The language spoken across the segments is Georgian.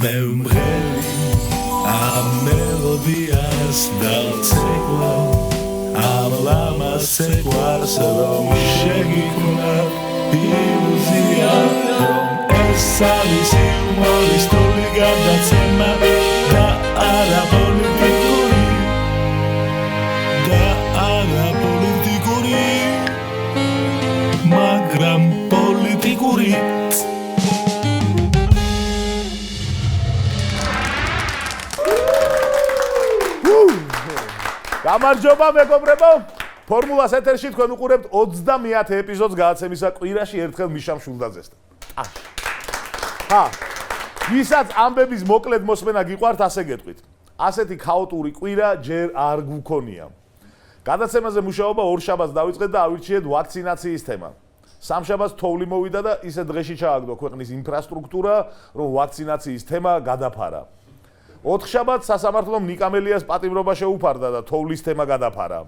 მეუმღერი ამ მელოდიას დავცეკვა ამ ლამას ცეკვას რომ შეგიქმნა ილუზია რომ ეს არის იუმორის თული გადაცემა და არა პოლიტიკური მაგრამ პოლიტიკური გამარჯობა მეგობრებო ფორმულას ეთერში თქვენ უყურებთ 30-ე ეპიზოდს გადაცემისა კვირაში ერთხელ მიშამ შულდაძესთან. ვისაც ამბების მოკლედ მოსმენა გიყვართ, ასე გეტყვით. ასეთი ქაოტური კვირა ჯერ არ გვქონია. გადაცემაზე მუშაობა ორშაბათს დავიწყეთ და ავირჩიეთ ვაქცინაციის თემა. სამშაბათს თოვლი მოვიდა და ისე დღეში ჩააგდო ქვეყნის ინფრასტრუქტურა, რომ ვაქცინაციის თემა გადაფარა. ოთხშაბათს სასამართლომ ნიკამელიას პატიმრობა შეუფარდა და თოვლის თემა გადაფარა.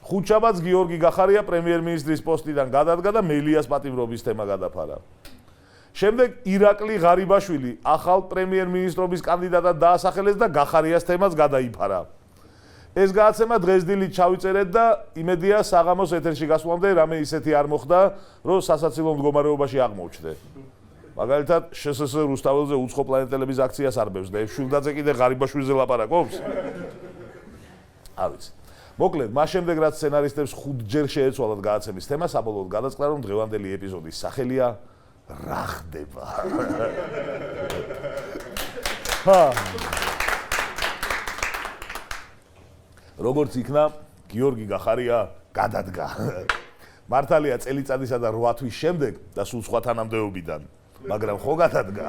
ხუთშაბათს გიორგი გახარია პრემიერ-მინისტრის პოსტიდან გადადგა და მელიას პატიმრობის თემა გადაფარა. შემდეგ ირაკლი ღარიბაშვილი ახალ პრემიერ-მინისტრობის კანდიდატად დაასახელეს და გახარიას თემაც გადაიფარა. ეს გადაცემა დღეს დილით ჩავიწერეთ და იმედია საღამოს ეთერში გასვლამდე რამე ისეთი არ მოხდა, რომ სასაცილო მდგომარეობაში აღმოჩნდე. მაგალითად, შსს რუსთაველზე უცხო პლანეტელების აქციას არბევს და შულდაძე კიდე ღარიბაშვილზე ლაპარაკობს. არ ვიცი. მოკლედ, მას შემდეგ რაც სცენარისტებს 5 ჯერ შეეცვალათ გადაცემის თემა, საბოლოოდ გადაწყდა, რომ დღევანდელი ეპიზოდის სახელია რა ხდება. როგორც იქნა, გიორგი გახარია გადადგა. მართალია წელიწადისა და 8 თვის შემდეგ და სულ სხვა თანამდებობიდან, მაგრამ ხო გადადგა.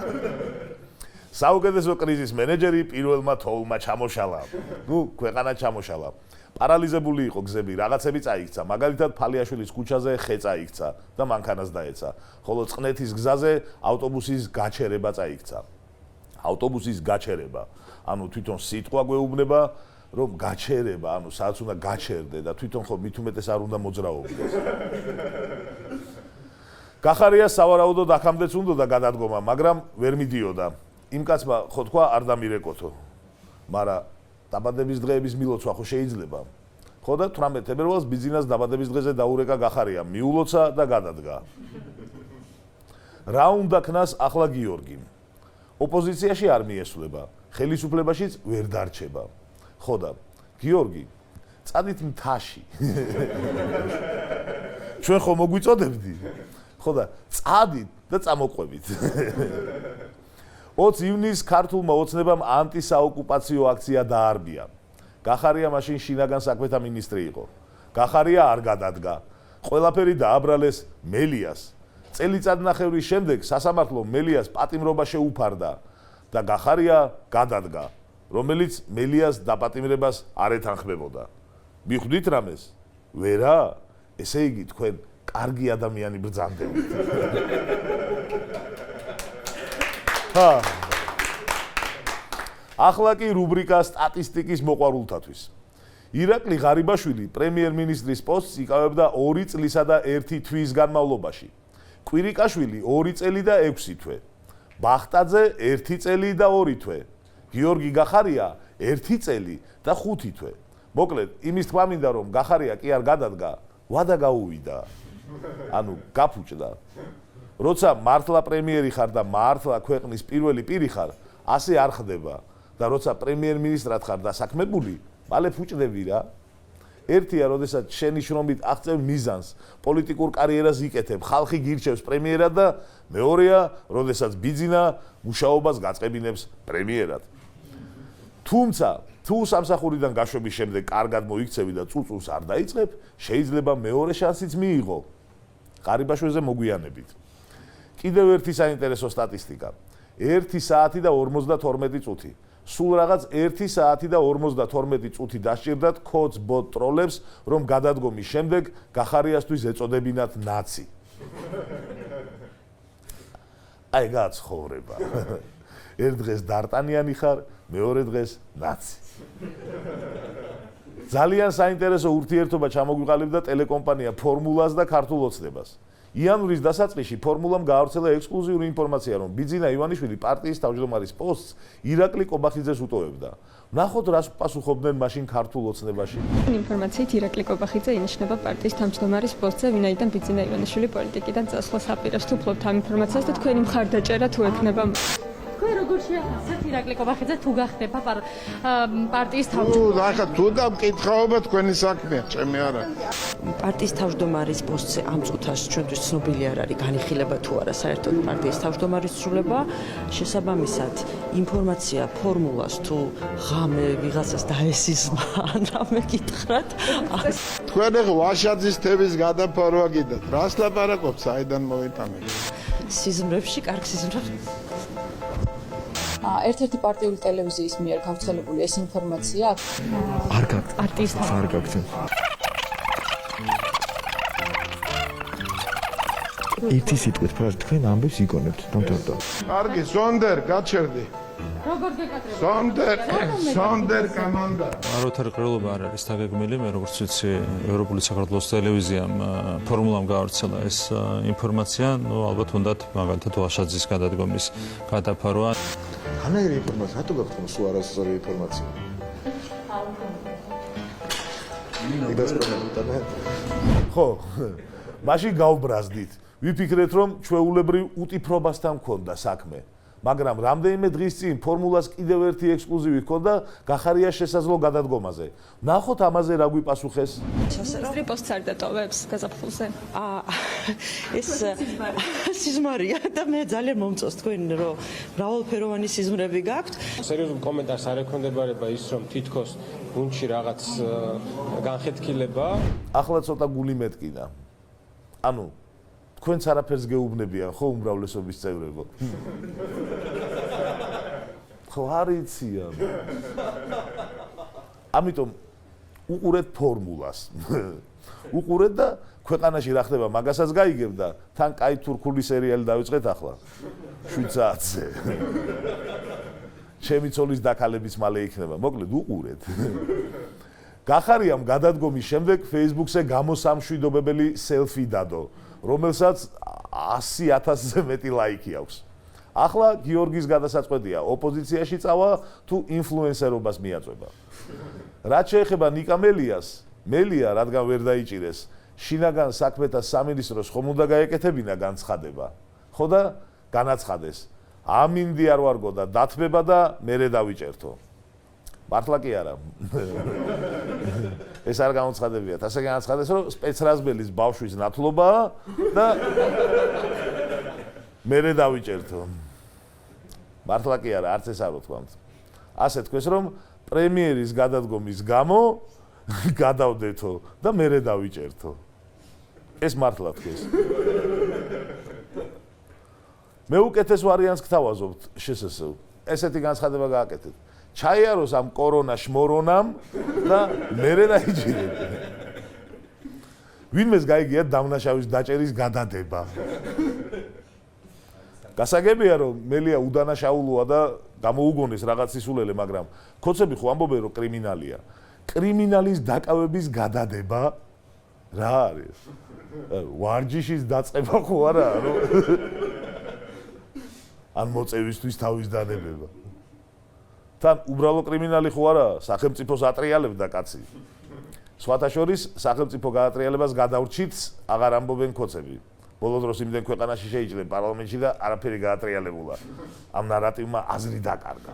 საუკეთესო კრიზის მენეჯერი პირველმა თოვლმა ჩამოშალა. ქვეყანა ჩამოშალა. პარალიზებული იყო გზები, რაღაცები წაიქცა. მაგალითად, ფალიაშვილის ქუჩაზე ხე წაიქცა და მანქანას დაეცა. ხოლო წყნეთის გზაზე ავტობუსის გაჩერება წაიქცა. ავტობუსის გაჩერება. ანუ თვითონ სიტყვა გვეუბნება, რომ გაჩერება, ანუ სადაც უნდა გაჩერდე და თვითონ ხო მით უმეტეს არ უნდა მოძრაობდეს. გახარიას სავარაუდოდ აქამდეც უნდოდა გადადგომა, მაგრამ ვერ მიდიოდა. იმ კაცმა ხო თქვა არ დამირეკოთო. მაგრამ დაბადების დღეების მილოცვა ხო შეიძლება? ხო და 18 თებერვალს ბიძინას დაბადების დღეზე დაურეკა გახარია, მიულოცა და გადადგა. რა უნდა ქნას ახლა გიორგი? ოპოზიციაში არ მიესვლება, ხელისუფლებაშიც ვერ დარჩება. ხო და გიორგი, წადით მთაში. ჩვენ ხო მოგვიწოდებდი? ხო და წადით და წამოყვებით. 20 ივნისს ქართულმა ოცნებამ ანტისაოკუპაციო აქცია დაარბია. გახარია მაშინ შინაგან საქმეთა მინისტრი იყო. გახარია არ გადადგა. ყველაფერი დააბრალეს მელიას. წელიწადნახევრის შემდეგ სასამართლომ მელიას პატიმრობა შეუფარდა და გახარია გადადგა, რომელიც მელიას დაპატიმრებას არ ეთანხმებოდა. მიხვდით რამეს? ვერა? ესე იგი თქვენ კარგი ადამიანი ბრძანდებით. ახლა კი რუბრიკა სტატისტიკის მოყვარულთათვის. ირაკლი ღარიბაშვილი პრემიერ-მინისტრის პოსტს იკავებდა 2 წლისა და 1 თვის განმავლობაში. კვირიკაშვილი 2 წელი და 6 თვე. ბახტაძე 1 წელი და 2 თვე. გიორგი გახარია 1 წელი და 5 თვე. მოკლედ, იმის თქმა მინდა რომ გახარია კი არ გადადგა, ვადა გაუვიდა. ანუ გაფუჭდა. როცა მართლა პრემიერი ხარ და მართლა ქვეყნის პირველი პირი ხარ, ასე არ ხდება და როცა პრემიერ-მინისტრად ხარ დასაქმებული, მალე ფუჭდები რა. ერთია, როდესაც შენი შრომით აღწევ მიზანს, პოლიტიკურ კარიერას იკეთებ, ხალხი გირჩევს პრემიერად და მეორეა, როდესაც ბიძინა მუშაობას გაწყებინებს პრემიერად. თუმცა, თუ სამსახურიდან გაშვების შემდეგ კარგად მოიქცევი და წუწულს არ დაიწყებ, შეიძლება მეორე შანსიც მიიღო. ღარიბაშვილზე მოგვიანებით. კიდევ ერთი საინტერესო სტატისტიკა. 1 საათი და 52 წუთი. სულ რაღაც 1 საათი და 52 წუთი დასჭირდათ ქოც ბოტ ტროლებს, რომ გადადგომის შემდეგ გახარიასთვის ეწოდებინათ ნაცი. აი გაცხოვრება. ერთ დღეს დარტანიანი ხარ, მეორე დღეს ნაცი. ძალიან საინტერესო ურთიერთობა ჩამოგვიყალიბდა ტელეკომპანია ფორმულას და ქართულ ოცნებას. იანვრის დასაწყისში ფორმულამ გაავრცელა ექსკლუზიური ინფორმაცია, რომ ბიძინა ივანიშვილი პარტიის თავმჯდომარის პოსტს ირაკლი კობახიძეს უტოვებდა. ნახოთ, რას პასუხობდნენ მაშინ ქართულ ოცნებაში. ინფორმაციით ირაკლი კობახიძე ინიშნება პარტიის თავმჯდომარის პოსტზე, ვინაიდან ბიძინა ივანიშვილი პოლიტიკიდან წასვლას აპირებს. თუ ფლობთ ამ ინფორმაციას და თქვენი მხარდაჭერა თუ ექნება. თქვენ როგორ შეახსენებთ ირაკლი კობახიძე თუ გახდება პარტიის თავმჯდომარე? ახლა თუ დამკითხაობა თქვენი საქმეა, ჩემი არა. პარტიის თავმჯდომარის პოსტზე ამ წუთას ჩვენთვის ცნობილი არ არის განიხილება თუ არა საერთოდ პარტიის თავმჯდომარის ცვლილება. შესაბამისად, ინფორმაცია ფორმულას თუ ღამე ვიღაცას დაესიზმა ან რამე გითხრათ. თქვენ ახლა ვაშაძის თემის გადაფარვა გიდათ. რას ლაპარაკობთ, საიდან მოვიტანეთ? სიზმრებში, კარგ სიზმრებში. ერთ-ერთი პარტიული ტელევიზიის მიერ გავრცელებული ეს ინფორმაცია არ გაქვთ პარტიის არ გაქვთ ითი სიტყვით ფრაზა თქვენ ამბებს იგონებთ დამთავრდა კარგი სონდერ გაჩერდი როგორ გეკატრება? სონდერ კამანდა აროთარ ყრილობა არ არის დაგეგმილი მე როგორც ვიცი ევროპული საქართველოს ტელევიზიამ ფორმულამ გაავრცელა ეს ინფორმაცია ნუ ალბათ უნდათ მაგალითად ვაშაძის გადადგომის გადაფარვა ანაირი ინფორმაცია რატო გაქვთ სულ არასწორი ინფორმაცია ხო მაშინ გავბრაზდით ვიფიქრეთ რომ ჩვეულებრივ უტიფრობასთან მქონდა საქმე მაგრამ რამდენიმე დღის წინ ფორმულას კიდევ ერთი ექსკლუზივი ჰქონდა გახარია შესაძლო გადადგომაზე. ნახოთ ამაზე რა გვიპასუხეს. ministri posts არ დატოვებს გაზაფხულზე. ეს სიზმარია და მე ძალიან მომწონს თქვენ რომ მრავალფეროვანი სიზმრები გაქვთ. სერიოზულ კომენტარს არ ექვემდებარება ის რომ თითქოს გუნდში რაღაც განხეთქილება. ახლა ცოტა გული მეტკინა. ანუ თქვენც არაფერს გეუბნებიან ხო უმრავლესობის წევრებო. ხო არიციან. ამიტომ უყურეთ ფორმულას. უყურეთ და ქვეყანაში რა ხდება მაგასაც გაიგებ და თან კაი თურქული სერიალი დავიწყეთ ახლა. 7 საათზე. ჩემი ცოლის დაქალებიც მალე იქნება. მოკლედ უყურეთ. გახარიამ გადადგომის შემდეგ Facebook-ზე გამოსამშვიდობებელი სელფი დადო. რომელსაც 100,000-ზე მეტი ლაიქი აქვს. ახლა გიორგის გადასაწყვეტია ოპოზიციაში წავა თუ ინფლუენსერობას მიაწვება. რაც შეეხება ნიკა მელიას, მელია რადგან ვერ დაიჭირეს, შინაგან საქმეთა სამინისტროს ხომ უნდა გაეკეთებინა განცხადება. ხო და განაცხადეს. ამინდი არ ვარგო და დათმება და მერე დავიჭერთო. მართლა კი არა. ეს არ გამოცხადებიათ. ასე განაცხადეს, რომ სპეცრაზბელის ბავშვის ნათლობაა და მერე დავიჭერთო. მართლა კი არა, არც ეს არ ვთქვამთ. ასე თქვეს, რომ პრემიერის გადადგომის გამო გადავდეთო და მერე დავიჭერთო. ეს მართლა თქვეს. მე უკეთეს ვარიანტს გთავაზობთ შესაძლოა. ესეთი განცხადება გააკეთეთ. ჩაიაროს ამ კორონა შმორონამ და მერე დაიჭირეთ. ვინმეს გაიგია დამნაშავის დაჭერის გადადება. გასაგებია რომ მელია უდანაშაულოა და გამოუგონეს რაღაც სისულელე, მაგრამ ქოცები ხო ამბობენ რომ კრიმინალია. კრიმინალის დაკავების გადადება რა არის? ვარჯიშის დაწყება ხო არა? ან მოწევისთვის თავის დანებება. თან უბრალო კრიმინალი ხო არა, სახელმწიფოს ატრიალებდა კაცი. სხვათა შორის სახელმწიფო გაატრიალებას გადავრჩით აღარ ამბობენ ქოცები. ბოლო დროს იმდენ ქვეყანაში შეიჭრნენ პარლამენტში და არაფერი გაატრიალებულა. ამ ნარატივმა აზრი დაკარგა.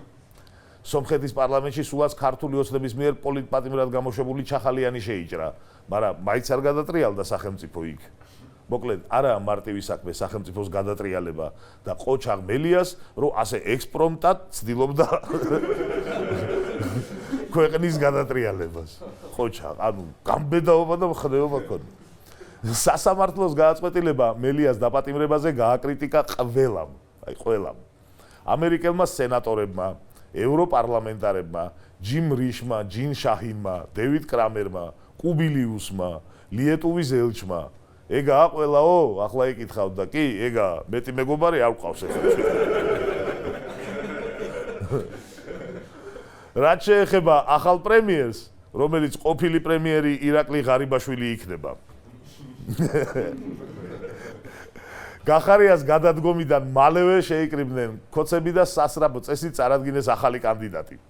სომხეთის პარლამენტში სულაც ქართული ოცნების მიერ პოლიტპატიმრად გამოშვებული ჩახალიანი შეიჭრა, მაგრამ მაინც არ გადატრიალდა სახელმწიფო იქ. მოკლედ, არაა მარტივი საქმე სახელმწიფოს გადატრიალება და ყოჩაღ მელიას, რომ ასე ექსპრომტად ცდილობდა ქვეყნის გადატრიალებას. ყოჩაღ, ანუ გამბედაობა და მხნეობა ქონდა. სასამართლოს გააწყვეტილება მელიას დაპატიმრებაზე გააკრიტიკა ყველამ, აი ყველამ. ამერიკელმა სენატორებმა, ევროპარლამენტარებმა, ჯიმ რიშმა, ჯინ შაჰინმა, დევიდ კრამერმა, კუბილიუსმა, ლიეტუვის ელჩმა ეგა აყოლაო, ახლა იკითხავთ და კი, ეგა მეტი მეგობარი არ ყავს ახლა. რაც შეეხება ახალ პრემიერს, რომელიც ყოფილი პრემიერი ირაკლი ღარიბაშვილი იქნება. გახარიას გადადგომიდან მალევე შეიკრიბნენ ქოცები და სასრაფო წესით წარადგინეს ახალი კანდიდატი.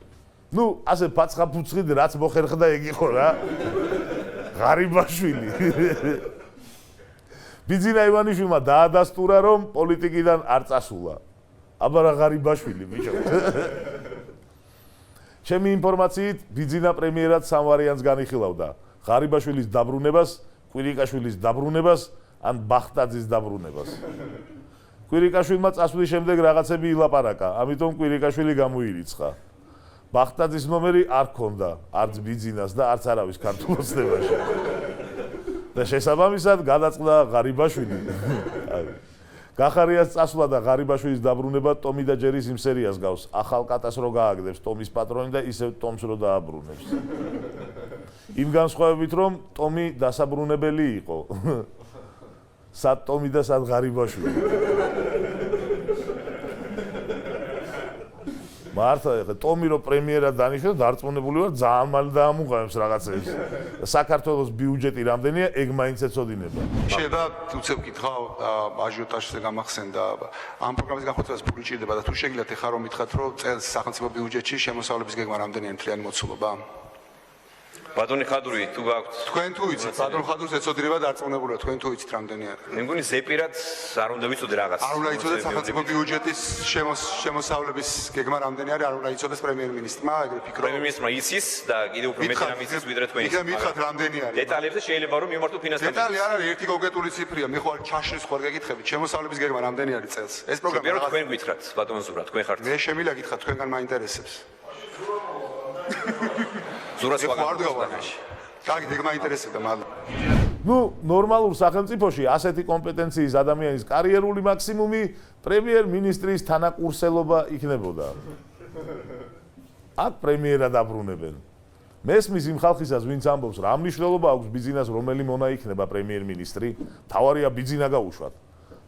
ნუ, ასე ფაცხა-ფუცხით რაც მოხერხდა ეგ იყო რა. ღარიბაშვილი. ბიძინა ივანიშვილმა დაადასტურა, რომ პოლიტიკიდან არ წასულა. აბა რა ღარიბაშვილი, ბიჭო. ჩემი ინფორმაციით, ბიძინა პრემიერად სამ ვარიანტს განიხილავდა: ღარიბაშვილის დაბრუნებას, კვირიკაშვილის დაბრუნებას, ან ბახტაძის დაბრუნებას. კვირიკაშვილმა წასვლის შემდეგ რაღაცები ილაპარაკა, ამიტომ კვირიკაშვილი გამოირიცხა. ბახტაძის ნომერი არ ქონდა, არც ბიძინას და არც არავის ქართულ ოცნებაში. და შესაბამისად გადაწყდა ღარიბაშვილი. გახარიას წასვლა და ღარიბაშვილის დაბრუნება ტომი და ჯერის იმ სერიას გავს. ახალ კატას რო გააგდებს ტომის პატრონი და ისევ ტომს რო დააბრუნებს. იმ განსხვავებით, რომ ტომი დასაბრუნებელი იყო. სად ტომი და სად ღარიბაშვილი. მართლა ტომი რო პრემიერად დანიშნა, დარწმუნებული ვარ, ძალიან მალე დაამუყამებს რაღაცებს. საქართველოს ბიუჯეტი რამდენია, ეგ მაინც ეცოდინება. შეიძლება უცებ კითხავ აჟიოტაჟზე გამახსენდა ამ პროგრამის განხორციელებას ფული ჭირდება და თუ შეგიძლიათ ეხლა რომ მითხრათ, რომ წელს სახელმწიფო ბიუჯეტში შემოსავლების გეგმა რამდენია მთლიანი მოცულობა? ბატონი ხადური, თუ გაქვთ თქვენ თუ იცით, ბატონ ხადურს ეცოდინება დარწმუნებულია, თქვენ თუ იცით რამდენია? მე მგონი ზეპირად არ უნდა ვიცოდე რაღაც. არ უნდა იცოდეთ სახელმწიფო ბიუჯეტის შემოსავლების გეგმა რამდენი არის, არ უნდა იცოდეს პრემიერ-მინისტრმა, ეგრე ფიქრობ. პრემიერ-მინისტრმა იცის და კიდევ უფრო მეტი რამ იცის ვიდრე თქვენ. იქნებ მითხრათ რამდენი არის. დეტალებზე შეიძლება რომ მიმართო ფინანსები. დეტალი არ არის, ერთი კონკრეტული ციფრია, მე ხوار ჩაშლის ხوار გეკითხებით, შემოსავლების გეგმა რამდენი არის წელს? ეს პროგრამა ზოგიერთ თქვენ გითხრათ, ბატონ ზურა, თქვენ ხართ. მე შემიძლია გითხრათ, თქვენგან მაინტერესებს. ზურას ვაგავ. კარგი, ეგ მაინტერესებდა მადლობა. ნუ, ნორმალურ სახელმწიფოში ასეთი კომპეტენციის ადამიანის კარიერული მაქსიმუმი პრემიერ-მინისტრის თანაკურსელობა იქნებოდა. აქ პრემიერად აბრუნებენ. მესმის იმ ხალხისას, ვინც ამბობს, რა მნიშვნელობა აქვს ბიძინას, რომელი მონა იქნება პრემიერ-მინისტრი, თავარია ბიძინა გაუშვათ.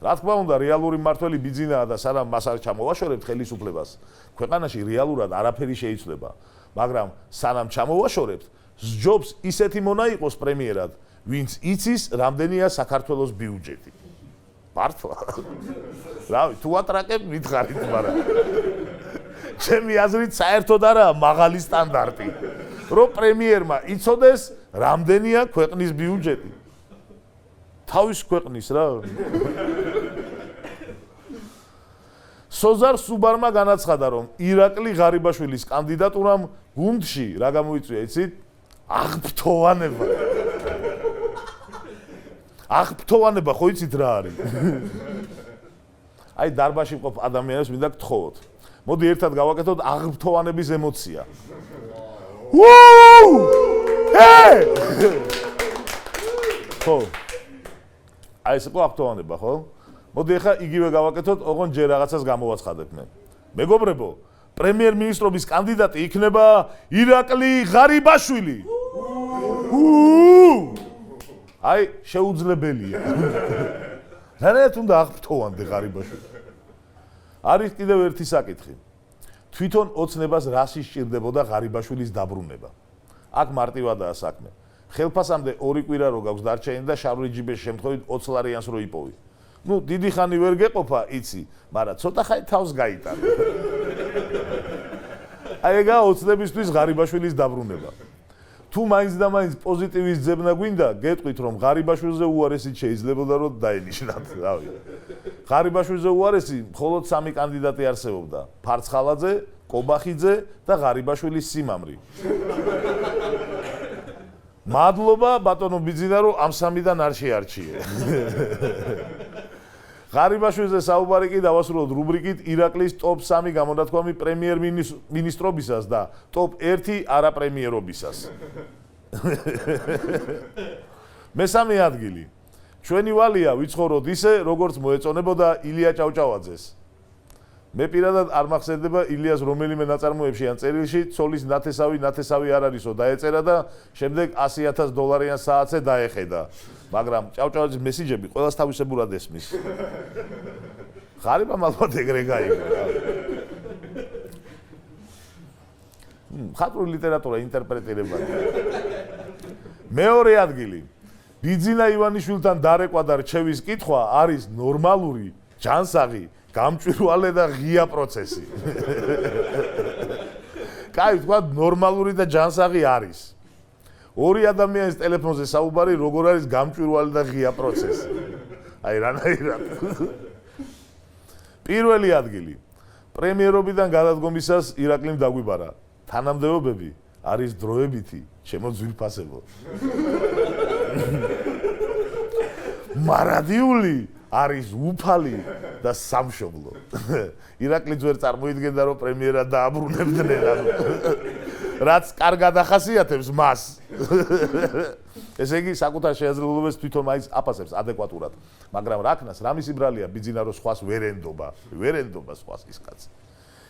რა თქმა უნდა, რეალური მმართველი ბიძინაა და სანამ მას არ ჩამოვაშორებთ ხელისუფლებას, ქვეყანაში რეალურად არაფერი შეიცვლება. მაგრამ სანამ ჩამოვაშორებთ, სჯობს ისეთი მონა იყოს პრემიერად, ვინც იცის რამდენია საქართველოს ბიუჯეტი. მართლა. რავი, თუ ატრაკებ მითხარით, მაგრამ ჩემი აზრით საერთოდ არაა მაღალი სტანდარტი, რომ პრემიერმა იცოდეს რამდენია ქვეყნის ბიუჯეტი. თავის ქვეყნის რა. სოზარ სუბარმა განაცხადა, რომ ირაკლი ღარიბაშვილის კანდიდატურამ გუნდში რა გამოიწვია, იცით? აღფრთოვანება. აღფრთოვანება ხო იცით რა არის? აი დარბაზში მყოფ ადამიანებს მინდა გთხოვოთ. მოდი ერთად გავაკეთოთ აღფრთოვანების ემოცია. უუ! ხო. აი ეს იყო აღფრთოვანება, ხო? მოდი ახლა იგივე გავაკეთოთ, ოღონდ ჯერ რაღაცას გამოვაცხადებ მე. მეგობრებო, პრემიერ-მინისტრობის კანდიდატი იქნება ირაკლი ღარიბაშვილი. აი, შეუძლებელია. რანაირად უნდა აღფრთოვანდე ღარიბაშვილი. არის კიდევ ერთი საკითხი. თვითონ ოცნებას რაში სჭირდებოდა ღარიბაშვილის დაბრუნება. აქ მარტივადაა საქმე. ხელფასამდე 2 კვირა რო გაქვს დარჩენილი და შარული ჯიბეში შემთხვევით 20 ლარიანს რო იპოვი. ნუ დიდი ხანი ვერ გეყოფა, იცი, მაგრამ ცოტა ხანი თავს გაიტანე. აი ეგა ოცნებისთვის ღარიბაშვილის დაბრუნება. თუ მაინც და მაინც პოზიტივის ძებნა გვინდა, გეტყვით რომ ღარიბაშვილზე უარესით შეიძლებოდა რომ დაენიშნათ, რავი. ღარიბაშვილზე უარესი მხოლოდ 3 კანდიდატი არსებობდა: ფარცხალაძე, კობახიძე და ღარიბაშვილის სიმამრი. მადლობა ბატონო ბიძინა რომ ამ 3-დან არ შეარჩიე. ღარიბაშვილზე საუბარი კი დავასრულოთ რუბრიკით ირაკლის ტოპ 3 გამონათქვამი პრემიერ-მინისტრობისას და ტოპ 1 არაპრემიერობისას. მესამე ადგილი. ჩვენი ვალია ვიცხოვროთ ისე, როგორც მოეწონებოდა ილია ჭავჭავაძეს. მე პირადად არ მახსენდება ილიას რომელიმე ნაწარმოებში ან წერილში ცოლის ნათესავი არ არისო დაეწერა და შემდეგ $100,000 საათზე დაეხედა. მაგრამ ჭავჭავაძის მესიჯები ყველას თავისებურად ესმის. ღარიბამ ალბათ ეგრე გაიგო. მხატვრული ლიტერატურა ინტერპრეტირება. მეორე ადგილი. ბიძინა ივანიშვილთან დარეკვა და რჩევის კითხვა არის ნორმალური, ჯანსაღი, გამჭვირვალე და ღია პროცესი. კაი, თქვა ნორმალური და ჯანსაღი არის. ორი ადამიანის ტელეფონზე საუბარი როგორ არის გამჭვირვალე და ღია პროცესი. აი რანაირად. პირველი ადგილი. პრემიერობიდან გადადგომისას ირაკლიმ დაგვიბარა. თანამდებობები არის დროებითი, ჩემო ძვირფასებო. მარადიული არის უფალი და სამშობლო. ირაკლი ძვერ წარმოიდგენდა რომ პრემიერად დააბრუნებდნენ, რაც კარგად ახასიათებს მას. ესე იგი საკუთარ შეაძლებლობებს თვითონ მაინც აფასებს ადეკვატურად, მაგრამ რაკნას რამის იბრალია ბიძინა რომ სხვას ვერ ენდობა სხვას ის კაცი.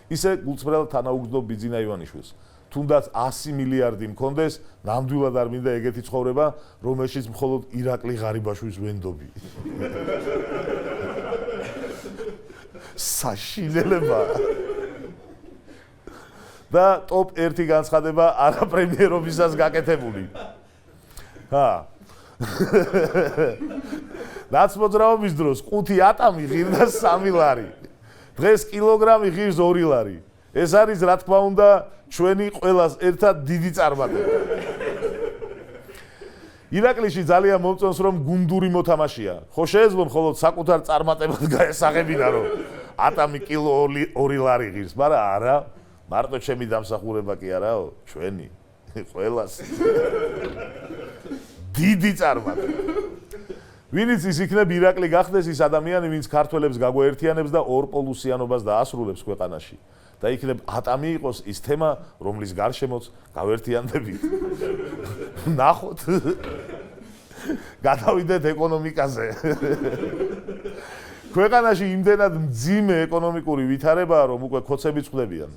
ისე გულწრფელად თანაუგრძნო ბიძინა ივანიშვილს. თუნდაც 100 მილიარდი მქონდეს, ნამდვილად არ მინდა ეგეთი ცხოვრება, რომელშიც მხოლოდ ირაკლი ღარიბაშვილს ვენდობი. საშინელება. და ტოპ 1 განცხადება არაპრემიერობისას გაკეთებული. ნაცმოძრაობის დროს 5 ატამი ღირდა 3 ლარი. დღეს კილოგრამი ღირს 2 ლარი. ეს არის რა თქმა უნდა ჩვენი ყველას ერთად დიდი წარმატება. ირაკლიში ძალიან მომწონს რომ გუნდური მოთამაშეა. ხო შეეძლო მხოლოდ საკუთარ წარმატებად გაესაღებინა რომ ატამი კილო 2 ლარი ღირს, მაგრამ არა, მარტო ჩემი დამსახურება კი არაო, ჩვენი ყველას. დიდი წარმატება. ვინც ის იქნებ ირაკლი გახდეს ის ადამიანი, ვინც ქართველებს გაგვაერთიანებს და ორპოლუსიანობას დაასრულებს ქვეყანაში. და იქნებ ატამი იყოს ის თემა, რომლის გარშემოც გავერთიანდებით. ნახოთ. გადავიდეთ ეკონომიკაზე. ქვეყანაში იმდენად მძიმე ეკონომიკური ვითარებაა, რომ უკვე ქოცები წვდებიან.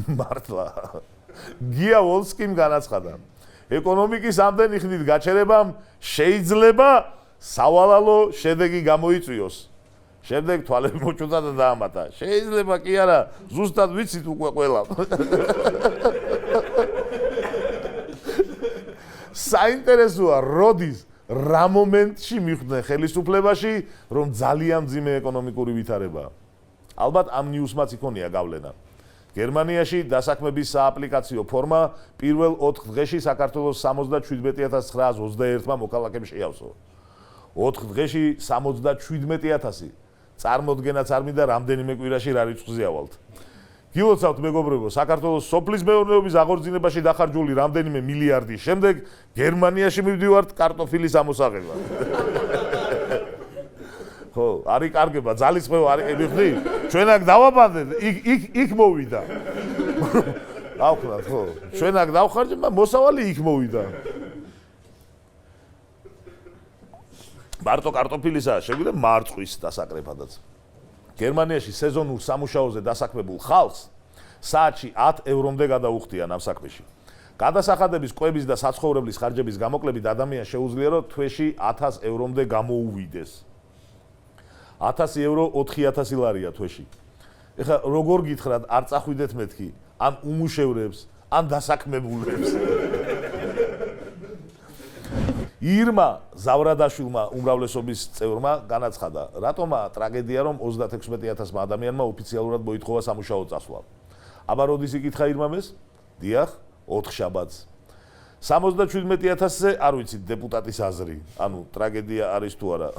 მართლა. გია ვოლსკიმ განაცხადა. ეკონომიკის ამდენი ხნით გაჩერებამ შეიძლება სავალალო შედეგი გამოიწვიოს. შემდეგ თვალები მოჭუდა და დაამატა. შეიძლება კი არა, ზუსტად ვიცით უკვე ყველა. საინტერესოა, როდის რა მომენტში მიხვდნენ ხელისუფლებაში, რომ ძალიან მძიმე ეკონომიკური ვითარებაა. ალბათ ამ ნიუსმაც იქონია გავლენა. გერმანიაში დასაქმების სააპლიკაციო ფორმა პირველ 4 დღეში საქართველოს 77,921-მა მოქალაქემ შეავსო. 4 დღეში 77,000. წარმოდგენაც არ მინდა რამდენიმე კვირაში რა რიცხვზე ავალთ. გილოცავთ მეგობრებო, საქართველოს სოფლის მეურნეობის აღორძინებაში დახარჯული რამდენიმე მილიარდის შემდეგ გერმანიაში მივდივართ კარტოფილის ამოსაღებად. ხო, არი კარგება, ძალისხმევა არი მიხდი? ჩვენ აქ დავაბანდეთ, იქ მოვიდა. დავხნათ, ხო. ჩვენ აქ დავხარჯეთ, მოსავალი იქ მოვიდა. მარტო კარტოფილისა შეგვიძლია მარწყვის დასაკრებადაც. გერმანიაში სეზონურ სამუშაოზე დასაქმებულ ხალხს საათში 10 ევრომდე გადაუხდიან ამ საქმეში. გადასახადების, კვების და საცხოვრებლის ხარჯების გამოკლებით ადამიანს შეუძლია რომ თვეში 1000 ევრომდე გამოუვიდეს. 1000 ევრო 4000 ლარია თვეში. ეხლა როგორ გითხრათ, არ წახვიდეთ მეთქი, ან უმუშევრებს, ან დასაქმებულებს. ირმა ზავრადაშვილმა უმრავლესობის წევრმა განაცხადა, რატომა ტრაგედია რომ 36,000 ადამიანმა ოფიციალურად მოითხოვა სამუშაო წასვლა. აბა როდის იკითხა ირმამ ეს? დიახ, 4 შაბათს. 77,000-ზე არ ვიცით დეპუტატის აზრი, ანუ ტრაგედია არის თუ არა.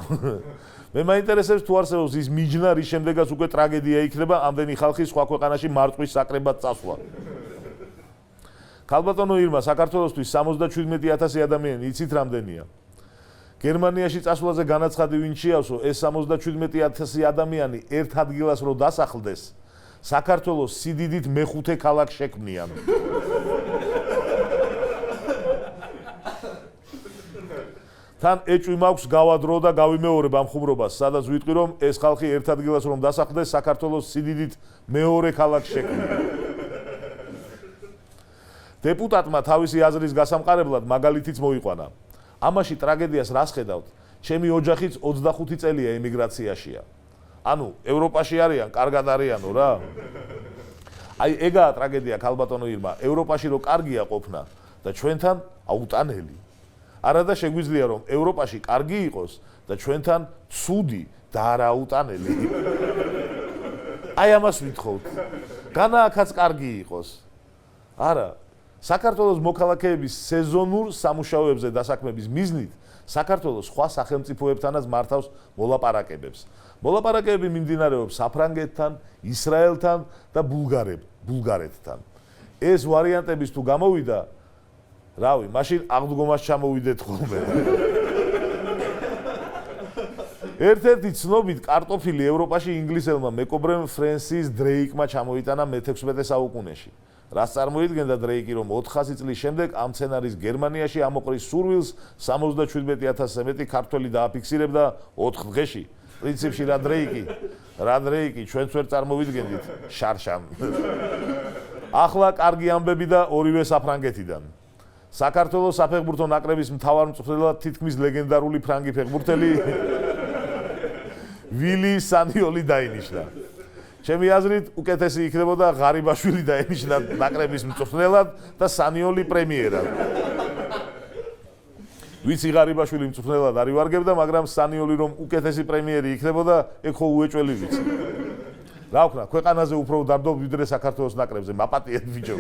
მე მაინტერესებს თუ არსებობს ის მიჯნა, რის შემდეგაც უკვე ტრაგედია იქნება ამდენი ხალხის სხვა ქვეყანაში მარწყვის საკრებად წასვლა. ქალბატონო ირმა, საქართველოსთვის 77,000 ადამიანი იცით რამდენია? გერმანიაში წასვლაზე განაცხადი ვინ შეავსო, ეს 77,000 ადამიანი ერთ ადგილას რო დასახლდეს, საქართველოს სიდიდით მეხუთე ქალაქს შექმნიან. თან ეჭვი მაქვს გავადრო და გავიმეორებ ამ ხუმრობას, სადაც ვიტყვი რომ ეს ხალხი ერთ ადგილას რომ დასახლდეს, საქართველოს სიდიდით მეორე ქალაქს შექმნიან. დეპუტატმა თავისი აზრის გასამყარებლად მაგალითიც მოიყვანა. ამაში ტრაგედიას რას ხედავთ? ჩემი ოჯახიც 25 წელია ემიგრაციაშია. ანუ ევროპაში არიან, კარგად არიანო რა. აი ეგაა ტრაგედია ქალბატონო ირმა, ევროპაში რო კარგია ყოფნა და ჩვენთან აუტანელი. არადა შეგვიძლია რომ ევროპაში კარგი იყოს და ჩვენთან ცუდი და არაუტანელი. აი ამას ვითხოვთ. განაახაც კარგი იყოს. არა, საქართველოს მოქალაქეების სეზონურ სამუშაოებზე დასაქმების მიზნით საქართველოს სხვა სახელმწიფოებთანაც მართავს მოლაპარაკებებს. მოლაპარაკებები მიმდინარეობს საფრანგეთთან, ისრაელთან და ბულგარეთთან. ეს ვარიანტების თუ გამოვიდა, რავი, მაშინ აღდგომას ჩამოვიდეთ ხოლმე. ერთ-ერთი ცნობით კარტოფილი ევროპაში ინგლისელმა მეკობრემ ფრენსის დრეიკმა ჩამოიტანა მე-16 საუკუნეში. რაც წარმოიდგენდა დრეიკი, რომ 400 წლის შემდეგ ამ სცენარის გერმანიაში ამოყრის სურვილს 77,000-ზე მეტი ქართველი დააფიქსირებდა 4 დღეში. პრინციპში რა დრეიკი, ჩვენც ვერ წარმოვიდგენდით შარშან. ახლა კარგი ამბები და ორივე საფრანგეთიდან. საქართველოს საფეხბურთო ნაკრების მთავარ მწვრთნელად თითქმის ლეგენდარული ფრანგი ფეხბურთელი ვილი სანიოლი დაინიშნა. ჩემი აზრით, უკეთესი იქნებოდა ღარიბაშვილი დაენიშნა ნაკრების მწვრთნელად და სანიოლი პრემიერად. ვიცი ღარიბაშვილი მწვრთნელად არ ივარგებდა, მაგრამ სანიოლი რომ უკეთესი პრემიერი იქნებოდა, ეგ ხო უეჭველი ვიცი. რა ვქნა, ქვეყანაზე უფრო დარდობ ვიდრე საქართველოს ნაკრებზე, მაპატიეთ ბიჭო.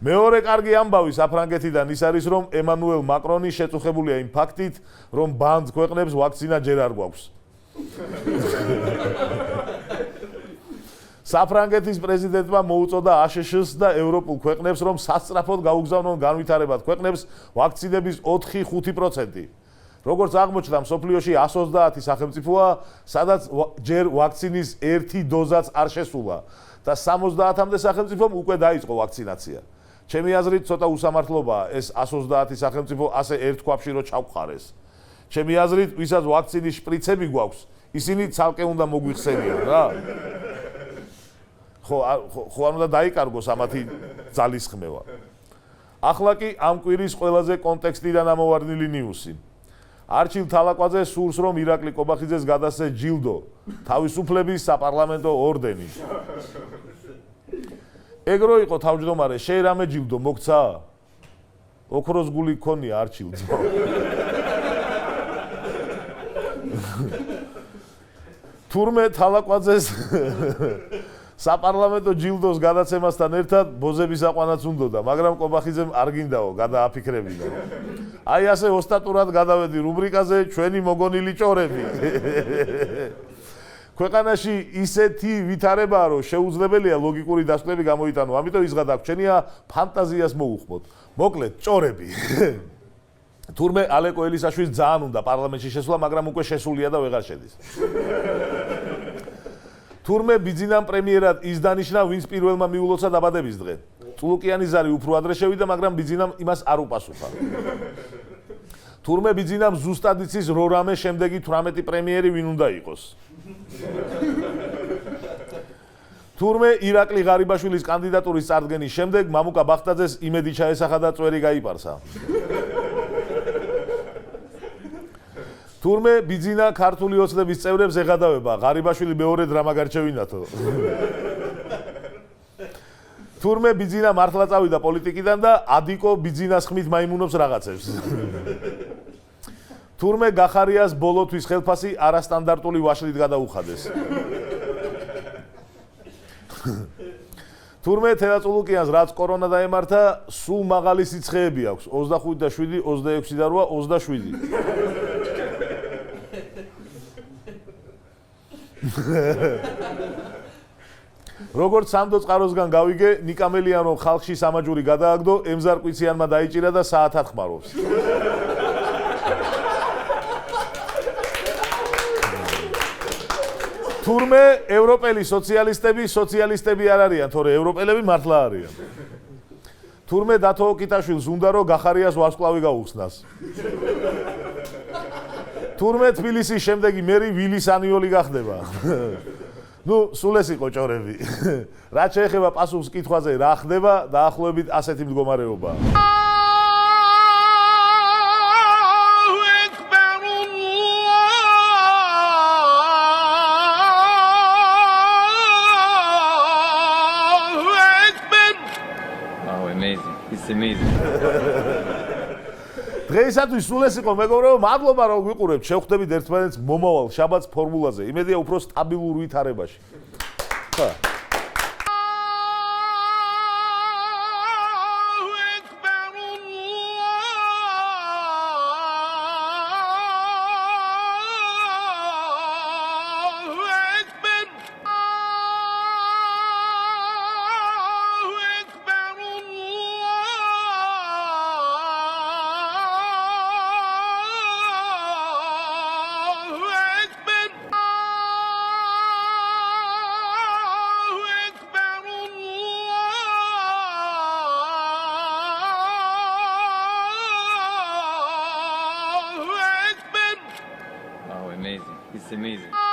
მეორე კარგი ამბავი საფრანგეთიდან ის არის, რომ ემანუელ მაკრონი შეწუხებულია იმ ფაქტით, რომ ბანდ ქვეყნებს ვაქცინა ჯერ არ გვაქვს. საფრანგეთის პრეზიდენტმა მოუწოდა აშშ-ს და ევროპულ ქვეყნებს, რომ სასწრაფოდ გაუგზავნონ განვითარებად ქვეყნებს ვაქცინების 4-5%. როგორც აღმოჩნდა, მსოფლიოში 130 სახელმწიფოა, სადაც ჯერ ვაქცინის ერთი დოზაც არ შესულა და 70-მდე სახელმწიფომ უკვე დაიწყო ვაქცინაცია. ჩემი აზრით, ცოტა უსამართლობაა ეს 130 სახელმწიფო ასე ერთ ქვაბში რო ჩავყარეს. ჩემი აზრით, ვისაც ვაქცინის შპრიცები გვაქვს, ისინი ცალკე უნდა მოგვიხსენიან რა. ხო არ უნდა დაიკარგოს ამათი ძალისხმევა. ახლა კი ამ კვირის ყველაზე კონტექსტიდან ამოვარდნილი ნიუსი. არჩილ თალაკვაძე სურს, რომ ირაკლი კობახიძეს გადასცეს ჯილდო, თავისუფლების საპარლამენტო ორდენი. ეგრო იყო თავმჯდომარე, შენ რამე ჯილდო მოგცა? ოქროს გული გქონია არჩილს. თურმე თალაკვაძეს საპარლამენტო ჯილდოს გადაცემასთან ერთად ბოზების აყვანაც უნდოდა, მაგრამ კობახიძემ არ გინდაო, გადააფიქრებინა. აი ასე ოსტატურად გადავედი რუბრიკაზე ჩვენი მოგონილი ჭორები. ქვეყანაში ისეთი ვითარებაა, რომ შეუძლებელია ლოგიკური დასკვნები გამოიტანო, ამიტომ ის გადაგჩენია ფანტაზიას მოუხმოთ. მოკლედ, ჭორები. თურმე ალეკო ელისაშვილს ძალიან უნდა პარლამენტში შესვლა, მაგრამ უკვე შესულია და ვეღარ შედის. თურმე ბიძინამ პრემიერად ის დანიშნა, ვინც პირველმა მიულოცა დაბადების დღე. წულუკიანი ზარი უფრო ადრე შევიდა, მაგრამ ბიძინამ იმას არ უპასუხა. თურმე ბიძინამ ზუსტად იცის რო რამე შემდეგი 18 პრემიერი ვინ უნდა იყოს. თურმე ირაკლი ღარიბაშვილის კანდიდატურის წარდგენის შემდეგ მამუკა ბახტაძეს იმედი ჩაესახა და წვერი გაიპარსა. თურმე ბიძინა ქართული ოცნების წევრებს ეღადავება, ღარიბაშვილი მეორედ რამ აგარჩევინათო. თურმე ბიძინა მართლა წავიდა პოლიტიკიდან და ადიკო ბიძინას ხმით მაიმუნობს რაღაცებს. თურმე გახარიას ბოლოთვის ხელფასი არასტანდარტული ვაშლით გადაუხადეს. თურმე თელაწულუკიანს რაც კორონა დაემართა, სულ მაღალი სიცხეები აქვს, 25 და 7, 26 და 8, 27. როგორც სამდო წყაროსგან გავიგე, ნიკამელიან რომ ხალხში სამაჯური გადააგდო, ემზარ კვიციანმა დაიჭირა და საათად ხმარობს. თურმე ევროპელი სოციალისტები არ არიან, თორე ევროპელები მართლა არიან. თურმე დათო ოკიტაშვილს უნდა რომ გახარიას ვარსკვლავი გაუხსნას. თურმე თბილისის შემდეგი მერი ვილი სანიოლი გახდება. ნუ სულ ეს იყო ჭორები. რაც შეეხება პასუხს კითხვაზე რა ხდება, დაახლოებით ასეთი მდგომარეობაა. დღეისათვის სულ ეს იყო მეგობრებო, მადლობა რომ გვიყურებთ. შევხვდებით ერთმანეთს მომავალ შაბათს ფორმულაზე. იმედია უფრო სტაბილურ ვითარებაში. ხა Wow, amazing. It's amazing.